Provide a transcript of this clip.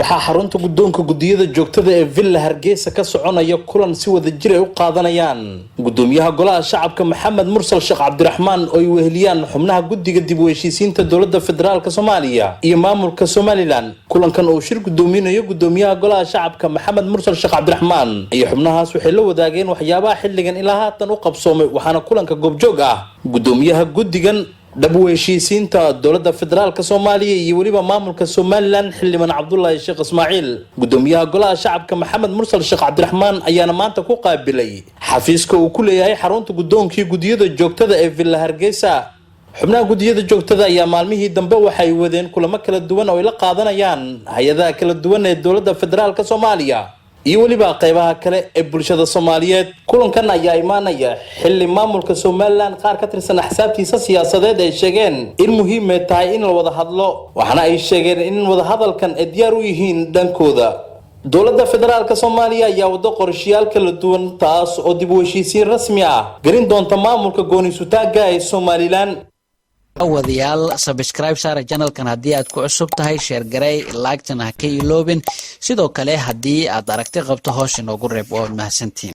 waxaa xarunta guddoonka gudiyada joogtada ee Villa Hargeysa ka soconaya kulan si wada jir ah u qaadanayaan gudoomiyaha golaha shacabka Maxamed Mursal Sheekh Cabdiraxmaan oo ay weheliyaan xubnaha guddiga dib u heshiisiinta dowladda federaalka Soomaaliya iyo maamulka Somaliland. kulankan oo shir gudoominayo gudoomiyaha golaha shacabka Maxamed Mursal Sheekh Cabdiraxmaan iyo xubnahaas waxay la wadaageen waxyaabaha xilligan ilaa haatan u qabsoomay waxaana kulanka goobjoog ah gudoomiyaha guddigan dib u heshiisiinta dowladda federaalka Soomaaliya iyo waliba maamulka Somaliland xildhibaan Cabdullaahi Sheekh Ismaaciil. gudoomiyaha golaha shacabka Maxamed Mursal Sheekh Cabdiraxmaan ayaana maanta ku qaabilay xafiiska uu ku leeyahay xarunta guddoonkii gudiyada joogtada ee Villa Hargeysa. xubnaha gudiyada joogtada ayaa maalmihii dambe waxay wadeen kulamo kala duwan oo ay la qaadanayaan hay'adaha kala duwan ee dowladda federaalka Soomaaliya iyo waliba qaybaha kale ee bulshada Soomaaliyeed. kulankan ayaa imaanaya xilli maamulka Somaliland qaar ka tirsan axsaabtiisa siyaasadeed ay sheegeen in muhiim ay tahay in la wada hadlo, waxaana ay sheegeen in wada hadalkan ay diyaar u yihiin dhankooda. dowladda federaalka Soomaaliya ayaa wado qorshayaal kala duwan taas oo dib u heshiisiin rasmi ah gelin doonta maamulka gooni-sutaaga ee Somaliland. wadayaal subscribe saara channelkan haddii aad ku cusub tahay, share garay, like-tan ha ka iloobin. sidoo kale haddii aad aragti qabto hoos inoogu reeb, waa mahadsantiin.